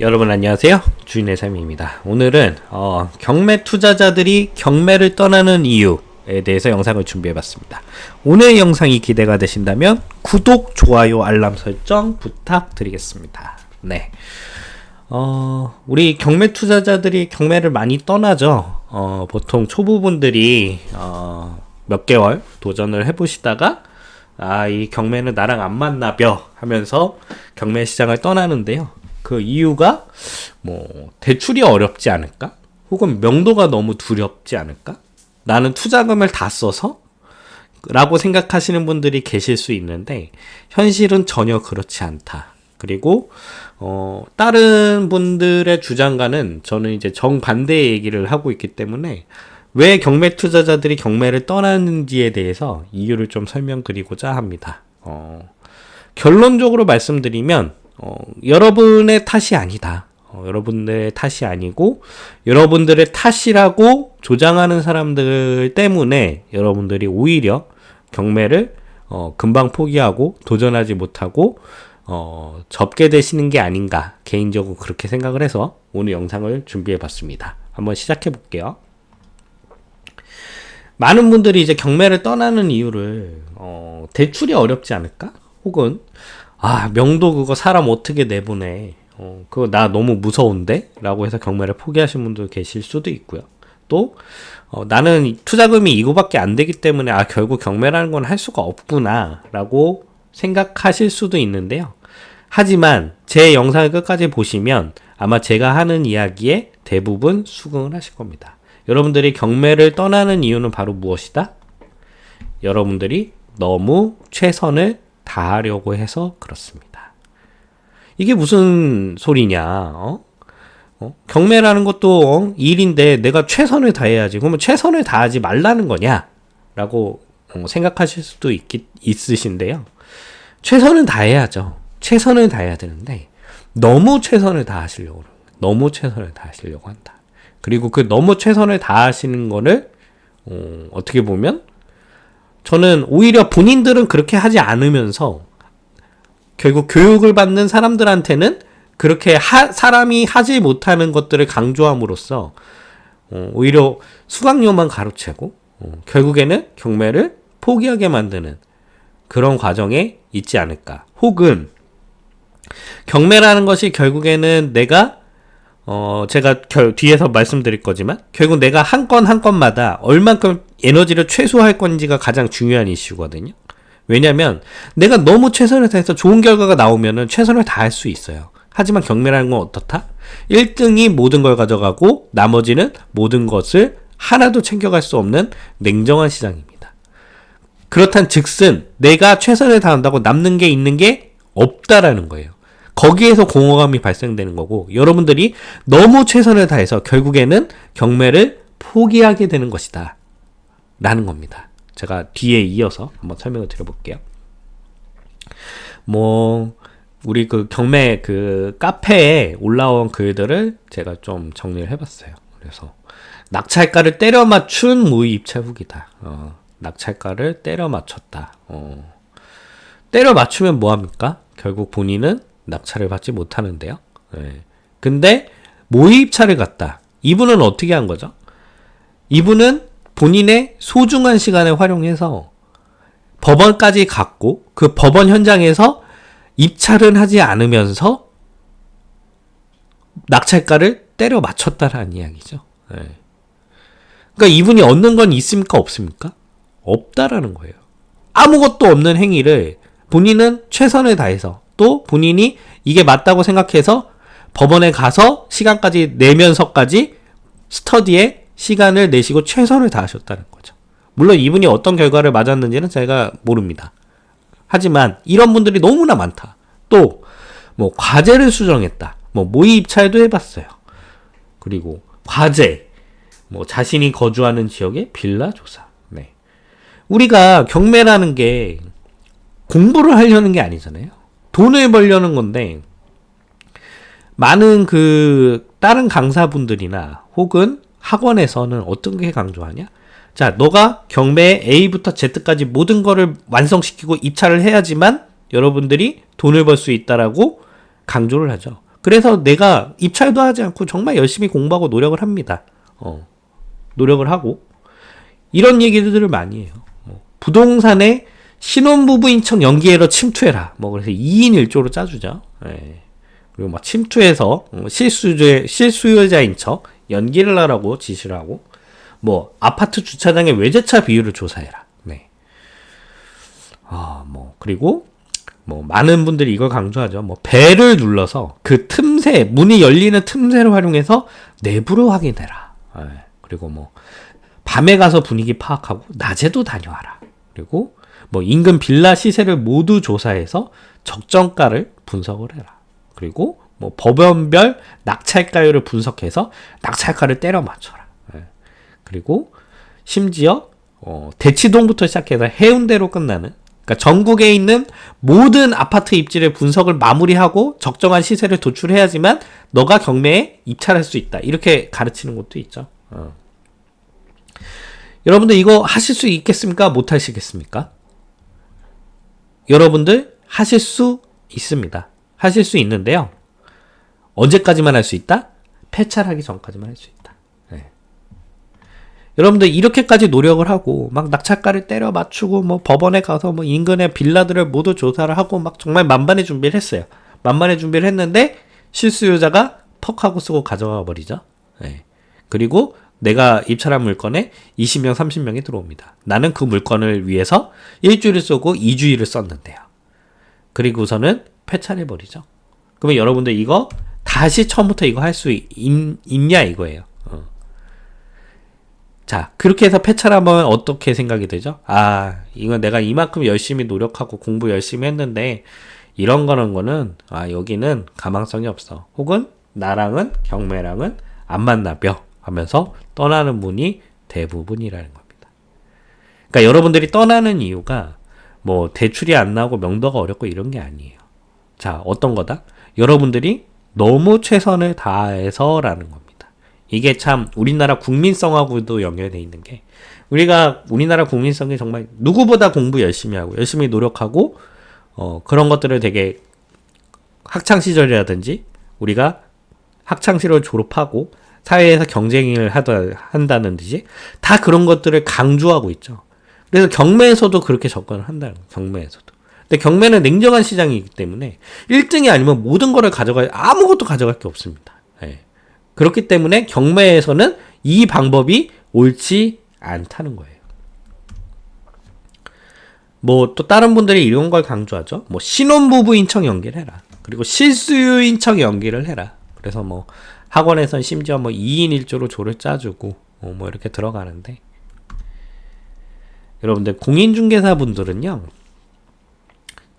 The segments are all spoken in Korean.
여러분 안녕하세요. 주인의 삶입니다. 오늘은 경매 투자자들이 경매를 떠나는 이유에 대해서 영상을 준비해봤습니다. 오늘 영상이 기대가 되신다면 구독, 좋아요, 알람 설정 부탁드리겠습니다. 네. 우리 경매 투자자들이 경매를 많이 떠나죠. 보통 초보분들이 몇 개월 도전을 해보시다가 이 경매는 나랑 안 맞나벼 하면서 경매 시장을 떠나는데요. 그 이유가 대출이 어렵지 않을까? 혹은 명도가 너무 두렵지 않을까? 나는 투자금을 다 써서? 라고 생각하시는 분들이 계실 수 있는데 현실은 전혀 그렇지 않다. 그리고 다른 분들의 주장과는 저는 이제 정반대의 얘기를 하고 있기 때문에 왜 경매 투자자들이 경매를 떠나는지에 대해서 이유를 좀 설명드리고자 합니다. 결론적으로 말씀드리면 여러분의 탓이 아니다. 여러분들의 탓이 아니고 여러분들의 탓이라고 조장하는 사람들 때문에 여러분들이 오히려 경매를 금방 포기하고 도전하지 못하고 접게 되시는 게 아닌가, 개인적으로 그렇게 생각을 해서 오늘 영상을 준비해 봤습니다. 한번 시작해 볼게요. 많은 분들이 이제 경매를 떠나는 이유를 대출이 어렵지 않을까? 혹은 명도 그거 사람 어떻게 내보내? 그거 나 너무 무서운데? 라고 해서 경매를 포기하신 분도 계실 수도 있고요. 또 나는 투자금이 이거밖에 안 되기 때문에 결국 경매라는 건 할 수가 없구나 라고 생각하실 수도 있는데요. 하지만 제 영상을 끝까지 보시면 아마 제가 하는 이야기에 대부분 수긍을 하실 겁니다. 여러분들이 경매를 떠나는 이유는 바로 무엇이다? 여러분들이 너무 최선을 다하려고 해서 그렇습니다. 이게 무슨 소리냐? 경매라는 것도 일인데 내가 최선을 다해야지. 그러면 최선을 다하지 말라는 거냐? 라고 생각하실 수도 있으신데요. 최선을 다해야죠. 최선을 다해야 되는데 너무 최선을 다하시려고 너무 최선을 다하시려고 한다. 그리고 그 너무 최선을 다하시는 거를 어떻게 보면 저는 오히려 본인들은 그렇게 하지 않으면서 결국 교육을 받는 사람들한테는 그렇게 사람이 하지 못하는 것들을 강조함으로써 오히려 수강료만 가로채고 결국에는 경매를 포기하게 만드는 그런 과정에 있지 않을까. 혹은 경매라는 것이 결국에는 내가 제가 뒤에서 말씀드릴 거지만 결국 내가 한 건 한 건마다 얼만큼 에너지를 최소화할 건지가 가장 중요한 이슈거든요. 왜냐면 내가 너무 최선을 다해서 좋은 결과가 나오면은 최선을 다할 수 있어요. 하지만 경매라는 건 어떻다? 1등이 모든 걸 가져가고 나머지는 모든 것을 하나도 챙겨갈 수 없는 냉정한 시장입니다. 그렇단 즉슨 내가 최선을 다한다고 남는 게 있는 게 없다라는 거예요. 거기에서 공허감이 발생되는 거고 여러분들이 너무 최선을 다해서 결국에는 경매를 포기하게 되는 것이다 라는 겁니다. 제가 뒤에 이어서 한번 설명을 드려볼게요. 우리 그 경매 그 카페에 올라온 글들을 제가 좀 정리를 해봤어요. 그래서 낙찰가를 때려 맞춘 무입찰 후기다. 낙찰가를 때려 맞췄다. 때려 맞추면 뭐합니까? 결국 본인은 낙찰을 받지 못하는데요. 근데 모의입찰을 갔다. 이분은 어떻게 한 거죠? 이분은 본인의 소중한 시간을 활용해서 법원까지 갔고 그 법원 현장에서 입찰은 하지 않으면서 낙찰가를 때려 맞췄다라는 이야기죠. 그러니까 이분이 얻는 건 있습니까? 없습니까? 없다라는 거예요. 아무것도 없는 행위를 본인은 최선을 다해서 또 본인이 이게 맞다고 생각해서 법원에 가서 시간까지 내면서까지 스터디에 시간을 내시고 최선을 다하셨다는 거죠. 물론 이분이 어떤 결과를 맞았는지는 제가 모릅니다. 하지만 이런 분들이 너무나 많다. 또 과제를 수정했다. 모의 입찰도 해봤어요. 그리고 과제, 자신이 거주하는 지역의 빌라 조사. 우리가 경매라는 게 공부를 하려는 게 아니잖아요. 돈을 벌려는 건데 많은 다른 강사분들이나 혹은 학원에서는 어떤 게 강조하냐? 자, 너가 경매에 A부터 Z까지 모든 거를 완성시키고 입찰을 해야지만 여러분들이 돈을 벌 수 있다라고 강조를 하죠. 그래서 내가 입찰도 하지 않고 정말 열심히 공부하고 노력을 합니다. 노력을 하고 이런 얘기들을 많이 해요. 부동산에 신혼부부인 척 연기해러 침투해라. 그래서 2인 1조로 짜주죠. 예. 그리고 막 침투해서 실수요자인 척 연기를 하라고 지시를 하고 아파트 주차장의 외제차 비율을 조사해라. 네. 그리고 많은 분들이 이걸 강조하죠. 벨을 눌러서 그 틈새, 문이 열리는 틈새를 활용해서 내부를 확인해라. 예. 그리고 밤에 가서 분위기 파악하고 낮에도 다녀와라. 그리고 인근 빌라 시세를 모두 조사해서 적정가를 분석을 해라. 그리고 법원별 낙찰가율을 분석해서 낙찰가를 때려 맞춰라. 예. 그리고 심지어 대치동부터 시작해서 해운대로 끝나는, 그러니까 전국에 있는 모든 아파트 입지를 분석을 마무리하고 적정한 시세를 도출해야지만 너가 경매에 입찰할 수 있다. 이렇게 가르치는 것도 있죠. 여러분들 이거 하실 수 있겠습니까? 못 하시겠습니까? 여러분들 하실 수 있습니다. 하실 수 있는데요. 언제까지만 할 수 있다? 폐찰하기 전까지만 할 수 있다. 네. 여러분들 이렇게까지 노력을 하고 막 낙찰가를 때려 맞추고 법원에 가서 인근의 빌라들을 모두 조사를 하고 정말 만반의 준비를 했어요. 만반의 준비를 했는데 실수요자가 퍽 하고 쓰고 가져가 버리죠. 네. 그리고 내가 입찰한 물건에 20명, 30명이 들어옵니다. 나는 그 물건을 위해서 일주일을 쏘고 2주일을 썼는데요. 그리고서는 폐찰해버리죠. 그러면 여러분들 이거 다시 처음부터 이거 할 수 있냐 이거예요. 자, 그렇게 해서 폐찰하면 어떻게 생각이 되죠? 이건 내가 이만큼 열심히 노력하고 공부 열심히 했는데 이런 거는 여기는 가망성이 없어. 혹은 나랑은 경매랑은 안 만나벼 하면서 떠나는 분이 대부분이라는 겁니다. 그러니까 여러분들이 떠나는 이유가 대출이 안 나오고 명도가 어렵고 이런 게 아니에요. 자, 어떤 거다? 여러분들이 너무 최선을 다해서라는 겁니다. 이게 참 우리나라 국민성하고도 연결되어 있는 게, 우리나라 국민성이 정말 누구보다 공부 열심히 하고 열심히 노력하고 그런 것들을 되게 학창시절이라든지 우리가 학창시절 졸업하고 사회에서 경쟁을 한다는 듯이 다 그런 것들을 강조하고 있죠. 그래서 경매에서도 그렇게 접근을 한다는 거예요. 경매에서도. 근데 경매는 냉정한 시장이기 때문에 1등이 아니면 모든 거를 아무것도 가져갈 게 없습니다. 예. 그렇기 때문에 경매에서는 이 방법이 옳지 않다는 거예요. 또 다른 분들이 이런 걸 강조하죠. 신혼부부인 척 연기를 해라. 그리고 실수요인 척 연기를 해라. 그래서 학원에선 심지어 2인 1조로 조를 짜주고 이렇게 들어가는데, 여러분들 공인중개사 분들은요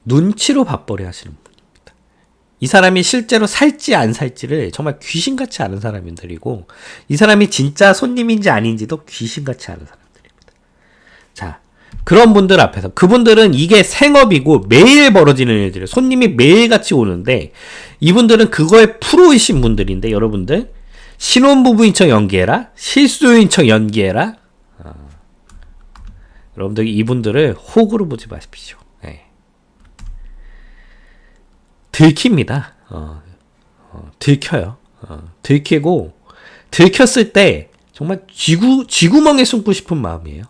눈치로 밥벌이 하시는 분입니다. 이 사람이 실제로 살지 안 살지를 정말 귀신같이 아는 사람들이고, 이 사람이 진짜 손님인지 아닌지도 귀신같이 아는 사람들입니다. 자, 그런 분들 앞에서, 그분들은 이게 생업이고 매일 벌어지는 일들이에요. 손님이 매일같이 오는데 이분들은 그거에 프로이신 분들인데, 여러분들 신혼부부인 척 연기해라, 실수요인 척 연기해라. 여러분들 이분들을 호구로 보지 마십시오. 네. 들킵니다. 들켜요. 들키고, 들켰을 때 정말 쥐구멍에 숨고 싶은 마음이에요.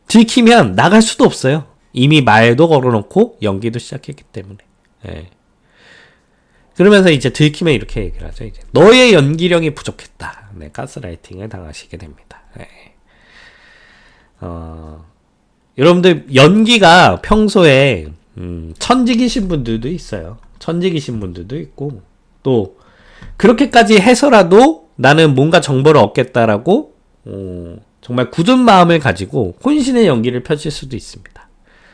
들키면 나갈 수도 없어요. 이미 말도 걸어놓고 연기도 시작했기 때문에. 예. 그러면서 이제 들키면 이렇게 얘기를 하죠. 이제 너의 연기력이 부족했다. 네, 가스라이팅을 당하시게 됩니다. 예. 여러분들 연기가 평소에 천직이신 분들도 있어요. 천직이신 분들도 있고, 또 그렇게까지 해서라도 나는 뭔가 정보를 얻겠다라고 정말 굳은 마음을 가지고 혼신의 연기를 펼칠 수도 있습니다.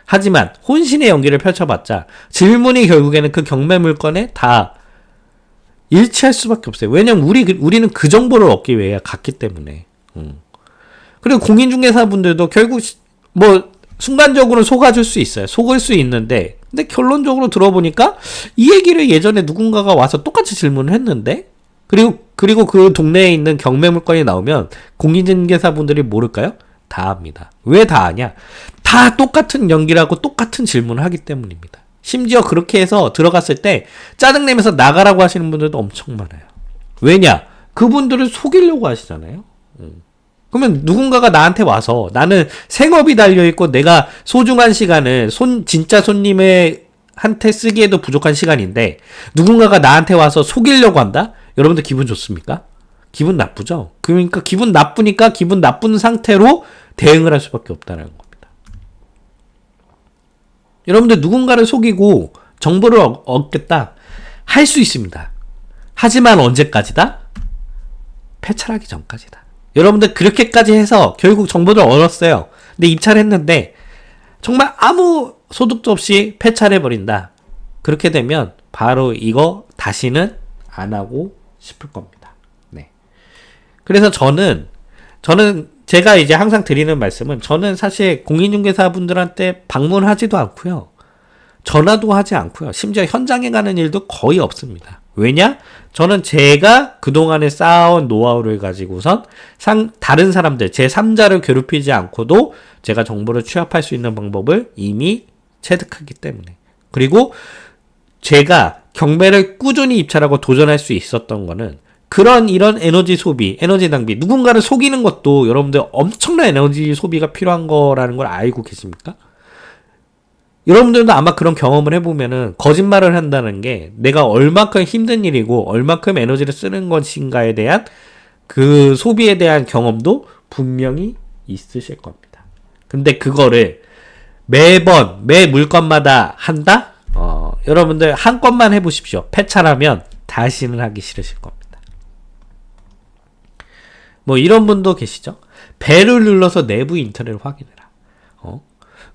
하지만 혼신의 연기를 펼쳐봤자 질문이 결국에는 그 경매 물건에 다 일치할 수밖에 없어요. 왜냐면 우리는 그 정보를 얻기 위해 갔기 때문에. 그리고 공인중개사분들도 결국 순간적으로 속아줄 수 있어요. 속을 수 있는데, 근데 결론적으로 들어보니까 이 얘기를 예전에 누군가가 와서 똑같이 질문을 했는데, 그리고 그 동네에 있는 경매 물건이 나오면 공인중개사분들이 모를까요? 다 압니다. 왜 다 아냐? 다 똑같은 연기라고 똑같은 질문을 하기 때문입니다. 심지어 그렇게 해서 들어갔을 때 짜증내면서 나가라고 하시는 분들도 엄청 많아요. 왜냐? 그분들을 속이려고 하시잖아요. 그러면 누군가가 나한테 와서 나는 생업이 달려있고 내가 소중한 시간을 진짜 손님의 한테 쓰기에도 부족한 시간인데 누군가가 나한테 와서 속이려고 한다? 여러분들 기분 좋습니까? 기분 나쁘죠? 그러니까 기분 나쁘니까 기분 나쁜 상태로 대응을 할 수밖에 없다는 겁니다. 여러분들 누군가를 속이고 정보를 얻겠다 할 수 있습니다. 하지만 언제까지다? 폐찰하기 전까지다. 여러분들 그렇게까지 해서 결국 정보를 얻었어요. 근데 입찰했는데 정말 아무 소득도 없이 폐찰해버린다. 그렇게 되면 바로 이거 다시는 안 하고 싶을 겁니다. 네. 그래서 저는 제가 이제 항상 드리는 말씀은 저는 사실 공인중개사분들한테 방문하지도 않고요. 전화도 하지 않고요. 심지어 현장에 가는 일도 거의 없습니다. 왜냐? 저는 제가 그동안에 쌓아온 노하우를 가지고선 다른 사람들, 제3자를 괴롭히지 않고도 제가 정보를 취합할 수 있는 방법을 이미 체득하기 때문에. 그리고 제가 경매를 꾸준히 입찰하고 도전할 수 있었던 거는 이런 에너지 소비, 에너지 낭비, 누군가를 속이는 것도 여러분들 엄청난 에너지 소비가 필요한 거라는 걸 알고 계십니까? 여러분들도 아마 그런 경험을 해보면은 거짓말을 한다는 게 내가 얼마큼 힘든 일이고 얼마큼 에너지를 쓰는 것인가에 대한 그 소비에 대한 경험도 분명히 있으실 겁니다. 근데 그거를 매 물건마다 한다? 여러분들 한 건만 해보십시오. 폐찰하면 다시는 하기 싫으실 겁니다. 뭐 이런 분도 계시죠? 배를 눌러서 내부 인터넷을 확인해라.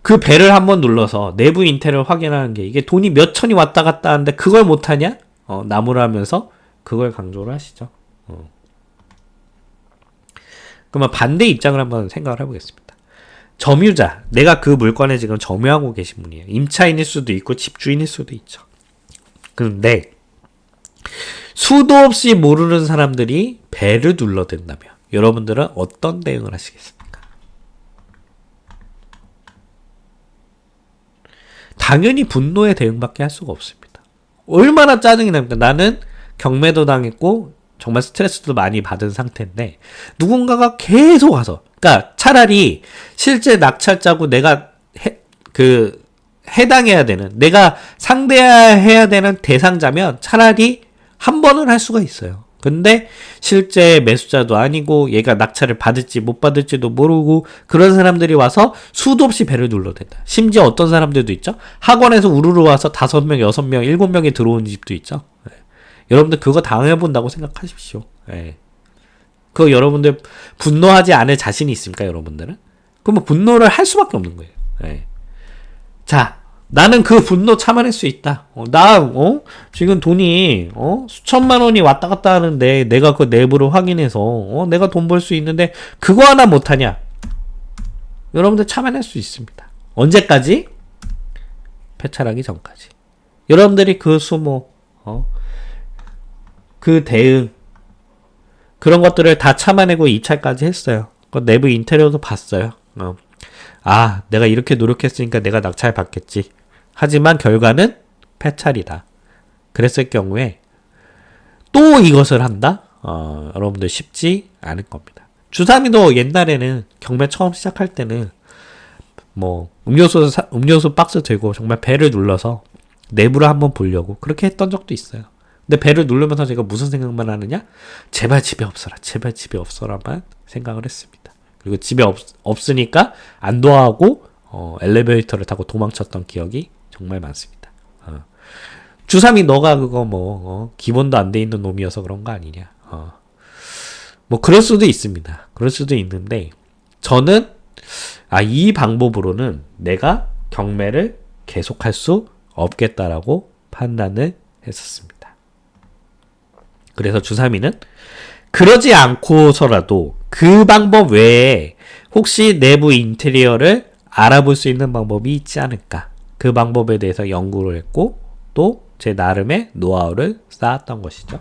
그 배를 한번 눌러서 내부 인터넷을 확인하는 게 이게 돈이 몇 천이 왔다 갔다 하는데 그걸 못하냐? 나무라면서 그걸 강조를 하시죠. 그러면 반대 입장을 한번 생각을 해보겠습니다. 점유자, 내가 그 물건에 지금 점유하고 계신 분이에요. 임차인일 수도 있고 집주인일 수도 있죠. 그런데 수도 없이 모르는 사람들이 배를 눌러댄다면 여러분들은 어떤 대응을 하시겠습니까? 당연히 분노의 대응밖에 할 수가 없습니다. 얼마나 짜증이 납니까? 나는 경매도 당했고 정말 스트레스도 많이 받은 상태인데 누군가가 계속 와서, 그러니까 차라리 실제 낙찰자고 내가 해당해야 되는, 내가 상대해야 되는 대상자면 차라리 한 번은 할 수가 있어요. 근데 실제 매수자도 아니고 얘가 낙찰을 받을지 못 받을지도 모르고 그런 사람들이 와서 수도 없이 배를 눌러댄다. 심지어 어떤 사람들도 있죠. 학원에서 우르르 와서 5명, 6명, 7명이 들어온 집도 있죠. 네. 여러분들 그거 당해본다고 생각하십시오. 네. 그거 여러분들 분노하지 않을 자신이 있습니까? 여러분들은? 그럼 분노를 할 수밖에 없는 거예요. 네. 자, 나는 그 분노 참아낼 수 있다. 지금 돈이, 수천만 원이 왔다 갔다 하는데, 내가 그 내부를 확인해서, 내가 돈 벌 수 있는데, 그거 하나 못하냐? 여러분들 참아낼 수 있습니다. 언제까지? 폐찰하기 전까지. 여러분들이 그 수모, 그 대응, 그런 것들을 다 참아내고 입찰까지 했어요. 그 내부 인테리어도 봤어요. 내가 이렇게 노력했으니까 내가 낙찰 받겠지. 하지만 결과는 폐찰이다. 그랬을 경우에 또 이것을 한다? 여러분들 쉽지 않을 겁니다. 주삼이도 옛날에는 경매 처음 시작할 때는 뭐 음료수 박스 들고 정말 배를 눌러서 내부를 한번 보려고 그렇게 했던 적도 있어요. 근데 배를 누르면서 제가 무슨 생각만 하느냐? 제발 집에 없어라. 제발 집에 없어라만 생각을 했습니다. 그리고 집에 없으니까 안도하고 엘리베이터를 타고 도망쳤던 기억이 정말 많습니다. 주삼이 너가 그거 기본도 안 돼 있는 놈이어서 그런 거 아니냐. 뭐 그럴 수도 있습니다. 그럴 수도 있는데 저는 이 방법으로는 내가 경매를 계속할 수 없겠다라고 판단을 했었습니다. 그래서 주삼이는 그러지 않고서라도 그 방법 외에 혹시 내부 인테리어를 알아볼 수 있는 방법이 있지 않을까. 그 방법에 대해서 연구를 했고 또 제 나름의 노하우를 쌓았던 것이죠.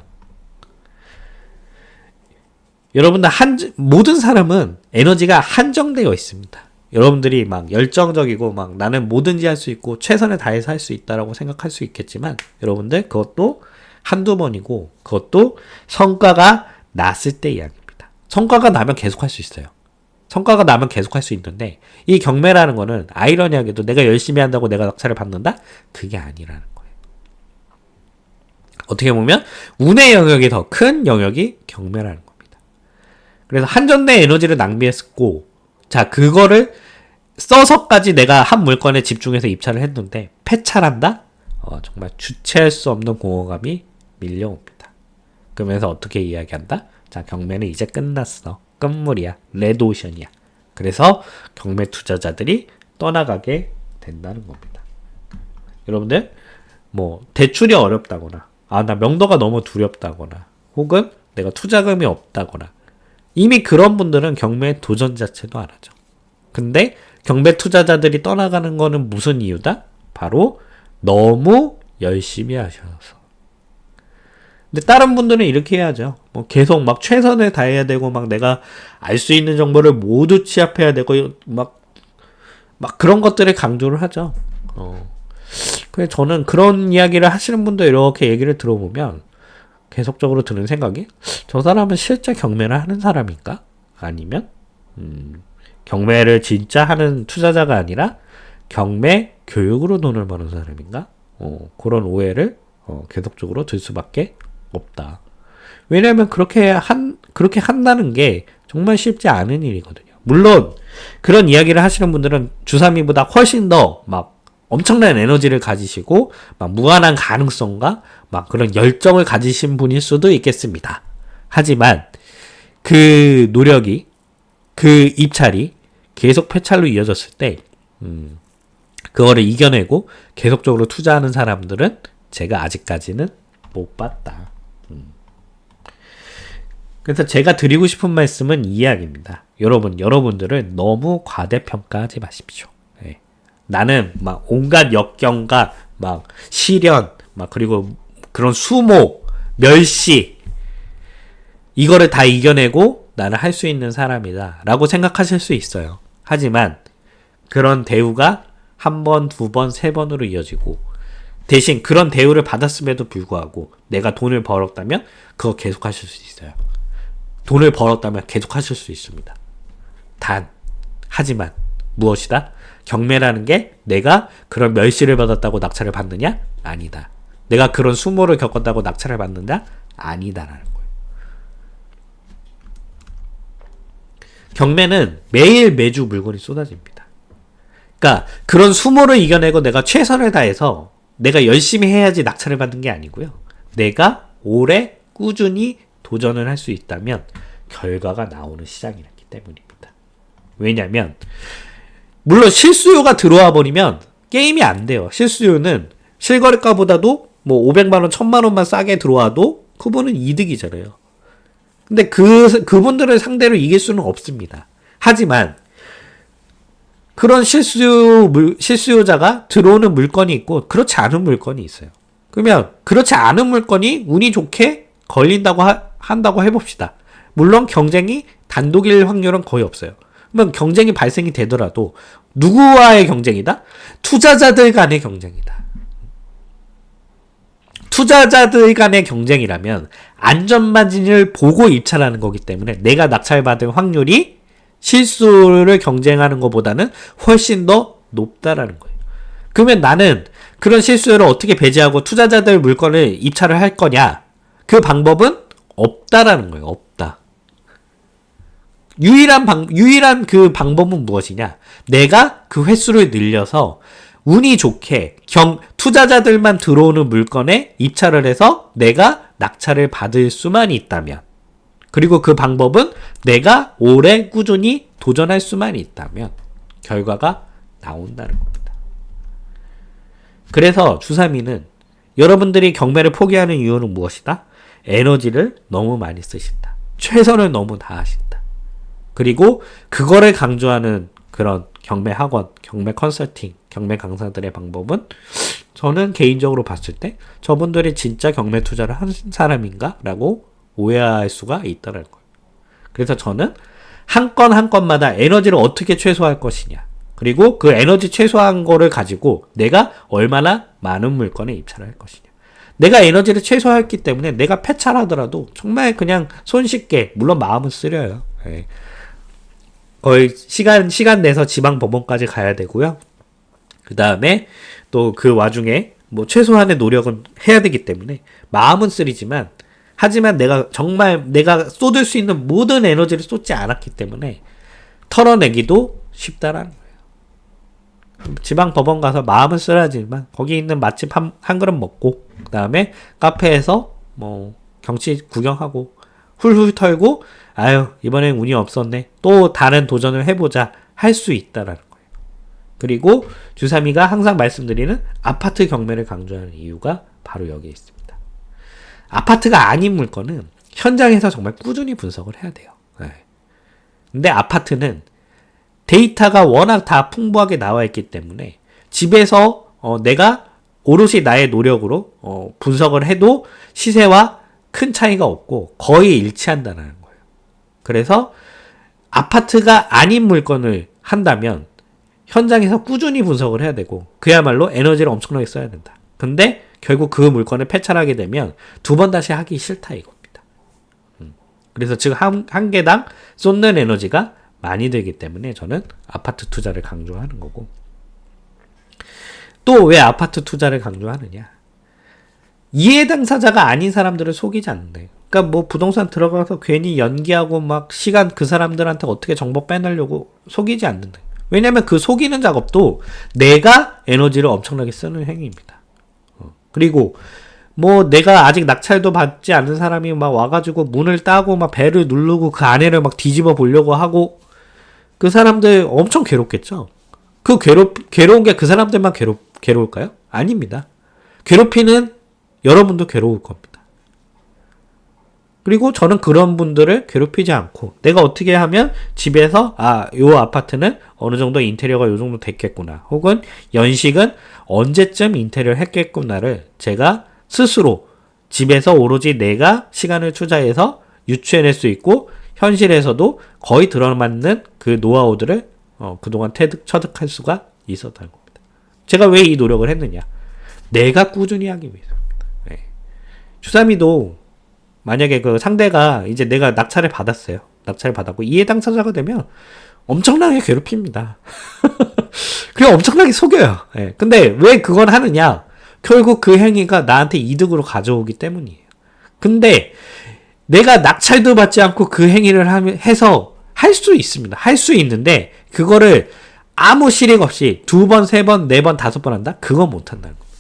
여러분들 모든 사람은 에너지가 한정되어 있습니다. 여러분들이 막 열정적이고 막 나는 뭐든지 할 수 있고 최선을 다해서 할 수 있다라고 생각할 수 있겠지만 여러분들 그것도 한두 번이고 그것도 성과가 났을 때 이야기입니다. 성과가 나면 계속 할 수 있어요. 성과가 나면 계속 할 수 있는데 이 경매라는 거는 아이러니하게도 내가 열심히 한다고 내가 낙찰을 받는다? 그게 아니라는 거예요. 어떻게 보면 운의 영역이 더 큰 영역이 경매라는 겁니다. 그래서 한전내 에너지를 낭비했고 자 그거를 써서까지 내가 한 물건에 집중해서 입찰을 했는데 폐찰한다? 정말 주체할 수 없는 공허감이 밀려옵니다. 그러면서 어떻게 이야기한다? 자 경매는 이제 끝났어. 끝물이야. 레드오션이야. 그래서 경매 투자자들이 떠나가게 된다는 겁니다. 여러분들 뭐 대출이 어렵다거나 나 명도가 너무 두렵다거나 혹은 내가 투자금이 없다거나 이미 그런 분들은 경매에 도전 자체도 안 하죠. 근데 경매 투자자들이 떠나가는 거는 무슨 이유다? 바로 너무 열심히 하셔서. 근데 다른 분들은 이렇게 해야죠. 뭐 계속 막 최선을 다해야 되고 막 내가 알 수 있는 정보를 모두 취합해야 되고 막 그런 것들을 강조를 하죠. 그래서 저는 그런 이야기를 하시는 분들 이렇게 얘기를 들어보면 계속적으로 드는 생각이 저 사람은 실제 경매를 하는 사람인가? 아니면 경매를 진짜 하는 투자자가 아니라 경매 교육으로 돈을 버는 사람인가? 그런 오해를 계속적으로 들 수밖에 없다. 왜냐하면 그렇게 한다는 게 정말 쉽지 않은 일이거든요. 물론 그런 이야기를 하시는 분들은 주사미보다 훨씬 더 막 엄청난 에너지를 가지시고 막 무한한 가능성과 막 그런 열정을 가지신 분일 수도 있겠습니다. 하지만 그 노력이 그 입찰이 계속 폐찰로 이어졌을 때 그거를 이겨내고 계속적으로 투자하는 사람들은 제가 아직까지는 못 봤다. 그래서 제가 드리고 싶은 말씀은 이 이야기입니다. 여러분들을 너무 과대평가하지 마십시오. 네. 나는 막 온갖 역경과 막 시련, 막 그리고 그런 수모, 멸시 이거를 다 이겨내고 나는 할 수 있는 사람이다 라고 생각하실 수 있어요. 하지만 그런 대우가 한 번, 두 번, 세 번으로 이어지고 대신 그런 대우를 받았음에도 불구하고 내가 돈을 벌었다면 그거 계속 하실 수 있어요. 돈을 벌었다면 계속 하실 수 있습니다. 하지만 무엇이다? 경매라는 게 내가 그런 멸시를 받았다고 낙찰을 받느냐? 아니다. 내가 그런 수모를 겪었다고 낙찰을 받느냐? 아니다라는 거예요. 경매는 매일 매주 물건이 쏟아집니다. 그러니까 그런 수모를 이겨내고 내가 최선을 다해서 내가 열심히 해야지 낙찰을 받는 게 아니고요. 내가 오래 꾸준히 도전을 할 수 있다면 결과가 나오는 시장이기 때문입니다. 왜냐면 물론 실수요가 들어와 버리면 게임이 안 돼요. 실수요는 실거래가보다도 뭐 500만 원, 1000만 원만 싸게 들어와도 그분은 이득이잖아요. 근데 그분들을 상대로 이길 수는 없습니다. 하지만 그런 실수요자가 들어오는 물건이 있고 그렇지 않은 물건이 있어요. 그러면 그렇지 않은 물건이 운이 좋게 걸린다고 한다고 해봅시다. 물론 경쟁이 단독일 확률은 거의 없어요. 그러면 경쟁이 발생이 되더라도 누구와의 경쟁이다? 투자자들 간의 경쟁이다. 투자자들 간의 경쟁이라면 안전마진을 보고 입찰하는 거기 때문에 내가 낙찰받을 확률이 실수를 경쟁하는 것보다는 훨씬 더 높다라는 거예요. 그러면 나는 그런 실수를 어떻게 배제하고 투자자들 물건을 입찰을 할 거냐? 그 방법은 없다라는 거예요. 없다. 유일한 그 방법은 무엇이냐? 내가 그 횟수를 늘려서 운이 좋게 투자자들만 들어오는 물건에 입찰을 해서 내가 낙찰을 받을 수만 있다면, 그리고 그 방법은 내가 오래 꾸준히 도전할 수만 있다면 결과가 나온다는 겁니다. 그래서 주사미는 여러분들이 경매를 포기하는 이유는 무엇이다? 에너지를 너무 많이 쓰신다. 최선을 너무 다하신다. 그리고 그거를 강조하는 그런 경매 학원, 경매 컨설팅, 경매 강사들의 방법은 저는 개인적으로 봤을 때 저분들이 진짜 경매 투자를 한 사람인가? 라고 오해할 수가 있다는 거예요. 그래서 저는 한 건 한 건마다 에너지를 어떻게 최소화할 것이냐. 그리고 그 에너지 최소화한 거를 가지고 내가 얼마나 많은 물건에 입찰을 할 것이냐. 내가 에너지를 최소화했기 때문에 내가 폐차하더라도 정말 그냥 손쉽게, 물론 마음은 쓰려요. 예. 거의 시간 내서 지방법원까지 가야 되고요. 그 다음에 또 그 와중에 뭐 최소한의 노력은 해야 되기 때문에 마음은 쓰리지만, 하지만 내가 정말 내가 쏟을 수 있는 모든 에너지를 쏟지 않았기 때문에 털어내기도 쉽다라는 거예요. 지방법원 가서 마음은 쓰라지만 거기 있는 맛집 한 그릇 먹고, 그 다음에 카페에서 뭐 경치 구경하고 훌훌 털고, 아유 이번엔 운이 없었네, 또 다른 도전을 해보자 할 수 있다라는 거예요. 그리고 주삼이가 항상 말씀드리는 아파트 경매를 강조하는 이유가 바로 여기에 있습니다. 아파트가 아닌 물건은 현장에서 정말 꾸준히 분석을 해야 돼요. 네. 근데 아파트는 데이터가 워낙 다 풍부하게 나와 있기 때문에 집에서 내가 오롯이 나의 노력으로 분석을 해도 시세와 큰 차이가 없고 거의 일치한다는 거예요. 그래서 아파트가 아닌 물건을 한다면 현장에서 꾸준히 분석을 해야 되고 그야말로 에너지를 엄청나게 써야 된다. 근데 결국 그 물건을 폐차하게 되면 두 번 다시 하기 싫다 이겁니다. 그래서 즉 한 개당 쏟는 에너지가 많이 들기 때문에 저는 아파트 투자를 강조하는 거고, 또 왜 아파트 투자를 강조하느냐, 이해 당사자가 아닌 사람들을 속이지 않는다. 그러니까 뭐 부동산 들어가서 괜히 연기하고 막 시간 그 사람들한테 어떻게 정보 빼내려고 속이지 않는다. 왜냐면 그 속이는 작업도 내가 에너지를 엄청나게 쓰는 행위입니다. 그리고 뭐 내가 아직 낙찰도 받지 않은 사람이 막 와가지고 문을 따고 막 배를 누르고 그 안에를 막 뒤집어 보려고 하고, 그 사람들 엄청 괴롭겠죠. 그 괴로운 게 그 사람들만 괴로울까요? 아닙니다. 괴롭히는 여러분도 괴로울 겁니다. 그리고 저는 그런 분들을 괴롭히지 않고 내가 어떻게 하면 집에서 요 아파트는 어느 정도 인테리어가 요 정도 됐겠구나, 혹은 연식은 언제쯤 인테리어를 했겠구나를 제가 스스로 집에서 오로지 내가 시간을 투자해서 유추해낼 수 있고 현실에서도 거의 들어맞는 그 노하우들을 그동안 처득할 수가 있었다는 겁니다. 제가 왜 이 노력을 했느냐, 내가 꾸준히 하기 위해서입니다. 네. 주삼이도 만약에 그 상대가 이제 내가 낙찰을 받았어요. 낙찰을 받았고 이해 당사자가 되면 엄청나게 괴롭힙니다. 그리고 엄청나게 속여요. 네. 근데 왜 그걸 하느냐? 결국 그 행위가 나한테 이득으로 가져오기 때문이에요. 근데 내가 낙찰도 받지 않고 그 행위를 해서 할 수 있습니다. 할 수 있는데 그거를 아무 실익 없이 2번, 3번, 4번, 5번 한다? 그건 못 한다는 겁니다.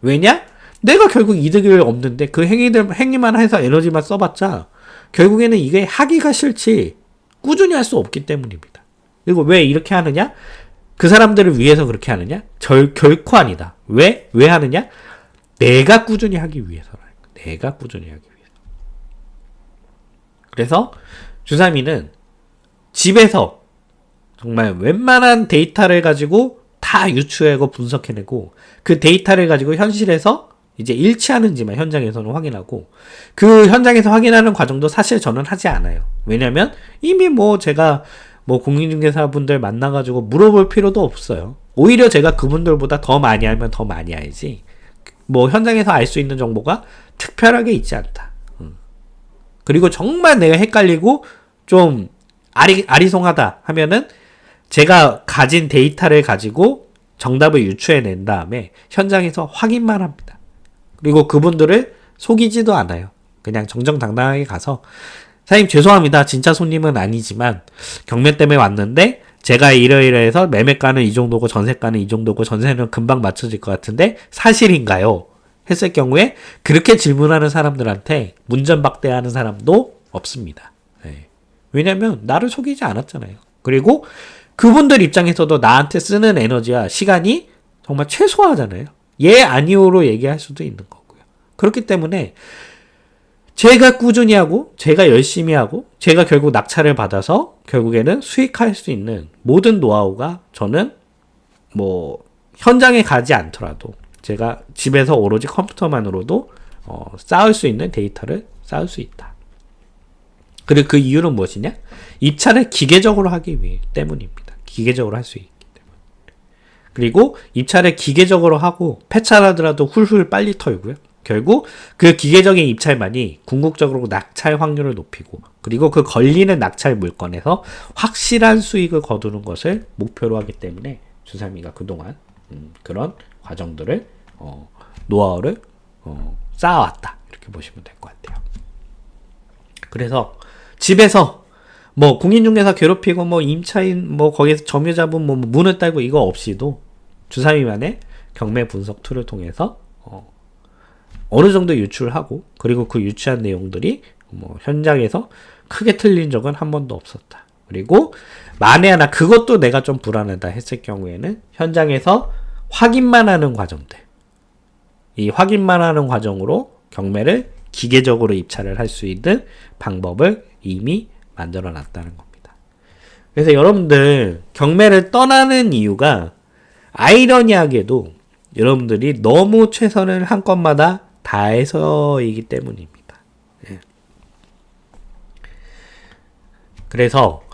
왜냐? 내가 결국 이득이 없는데 그 행위만 해서 에너지만 써봤자 결국에는 이게 하기가 싫지 꾸준히 할 수 없기 때문입니다. 그리고 왜 이렇게 하느냐? 그 사람들을 위해서 그렇게 하느냐? 결코 아니다. 왜 하느냐? 내가 꾸준히 하기 위해서라는 거야. 내가 꾸준히 하기 위해서. 그래서 주삼이는 집에서 정말 웬만한 데이터를 가지고 다 유추하고 분석해내고 그 데이터를 가지고 현실에서 이제 일치하는지만 현장에서는 확인하고, 그 현장에서 확인하는 과정도 사실 저는 하지 않아요. 왜냐면 이미 뭐 제가 뭐 공인중개사분들 만나가지고 물어볼 필요도 없어요. 오히려 제가 그분들보다 더 많이 알면 더 많이 알지, 뭐 현장에서 알 수 있는 정보가 특별하게 있지 않다. 그리고 정말 내가 헷갈리고 좀 아리송하다 하면은 제가 가진 데이터를 가지고 정답을 유추해낸 다음에 현장에서 확인만 합니다. 그리고 그분들을 속이지도 않아요. 그냥 정정당당하게 가서 사장님 죄송합니다. 진짜 손님은 아니지만 경매 때문에 왔는데 제가 이러이러해서 매매가는 이 정도고 전세가는 이 정도고 전세는 금방 맞춰질 것 같은데 사실인가요? 했을 경우에 그렇게 질문하는 사람들한테 문전박대하는 사람도 없습니다. 네. 왜냐면 나를 속이지 않았잖아요. 그리고 그분들 입장에서도 나한테 쓰는 에너지와 시간이 정말 최소화하잖아요. 예, 아니오로 얘기할 수도 있는 거고요. 그렇기 때문에 제가 꾸준히 하고 제가 열심히 하고 제가 결국 낙찰을 받아서 결국에는 수익할 수 있는 모든 노하우가 저는 뭐 현장에 가지 않더라도 제가 집에서 오로지 컴퓨터만으로도 쌓을 수 있는 데이터를 쌓을 수 있다. 그리고 그 이유는 무엇이냐? 입찰을 기계적으로 하기 위해 때문입니다. 기계적으로 할 수 있기 때문에. 그리고 입찰을 기계적으로 하고 폐차하더라도 훌훌 빨리 털고요. 결국 그 기계적인 입찰만이 궁극적으로 낙찰 확률을 높이고 그리고 그 걸리는 낙찰 물건에서 확실한 수익을 거두는 것을 목표로 하기 때문에 주삼이가 그동안 그런 과정들을 노하우를 쌓아왔다 이렇게 보시면 될 것 같아요. 그래서 집에서 뭐 공인중개사 괴롭히고 뭐 임차인 뭐 거기에서 점유 잡은 뭐 문을 딸고 이거 없이도 주삼이만의 경매 분석 툴을 통해서 어느 정도 유출하고 그리고 그 유추한 내용들이 뭐 현장에서 크게 틀린 적은 한 번도 없었다. 그리고 만에 하나 그것도 내가 좀 불안하다 했을 경우에는 현장에서 확인만 하는 과정들, 이 확인만 하는 과정으로 경매를 기계적으로 입찰을 할 수 있는 방법을 이미 만들어 놨다는 겁니다. 그래서 여러분들 경매를 떠나는 이유가 아이러니하게도 여러분들이 너무 최선을 한 건마다 다해서이기 때문입니다. 예. 그래서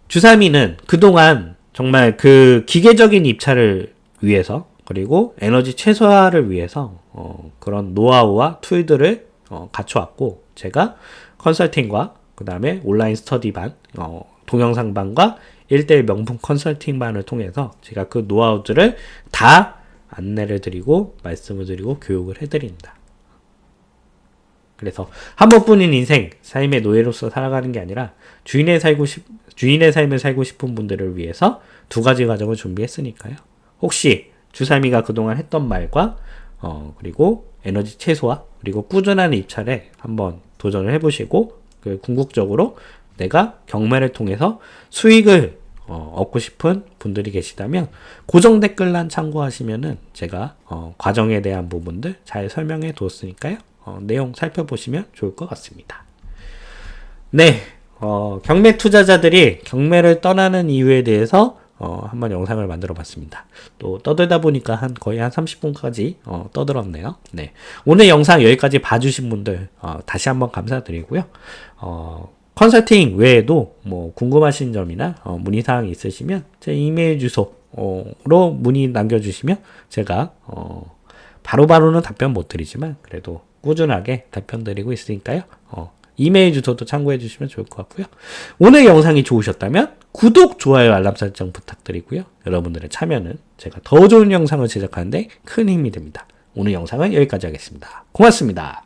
주삼이는 그동안 정말 그 기계적인 입찰을 위해서 그리고 에너지 최소화를 위해서 그런 노하우와 툴들을 갖춰왔고 제가 컨설팅과 그 다음에 온라인 스터디반, 동영상반과 1:1 명품 컨설팅반을 통해서 제가 그 노하우들을 다 안내를 드리고 말씀을 드리고 교육을 해드립니다. 그래서 한 번뿐인 인생, 삶의 노예로서 살아가는 게 아니라 주인의 삶을 살고 싶은 분들을 위해서 두 가지 과정을 준비했으니까요. 혹시 주삼이가 그동안 했던 말과 그리고 에너지 최소화 그리고 꾸준한 입찰에 한번 도전을 해보시고 그 궁극적으로 내가 경매를 통해서 수익을 얻고 싶은 분들이 계시다면 고정 댓글란 참고하시면은 제가 과정에 대한 부분들 잘 설명해 두었으니까요. 내용 살펴보시면 좋을 것 같습니다. 네, 경매 투자자들이 경매를 떠나는 이유에 대해서 한번 영상을 만들어 봤습니다. 또 떠들다 보니까 거의 한 30분까지 떠들었네요. 네. 오늘 영상 여기까지 봐주신 분들 다시 한번 감사드리고요. 컨설팅 외에도 뭐 궁금하신 점이나 문의사항이 있으시면 제 이메일 주소로 문의 남겨주시면 제가 바로바로는 답변 못 드리지만 그래도 꾸준하게 답변 드리고 있으니까요. 이메일 주소도 참고해 주시면 좋을 것 같고요. 오늘 영상이 좋으셨다면 구독, 좋아요, 알람 설정 부탁드리고요. 여러분들의 참여는 제가 더 좋은 영상을 제작하는데 큰 힘이 됩니다. 오늘 영상은 여기까지 하겠습니다. 고맙습니다.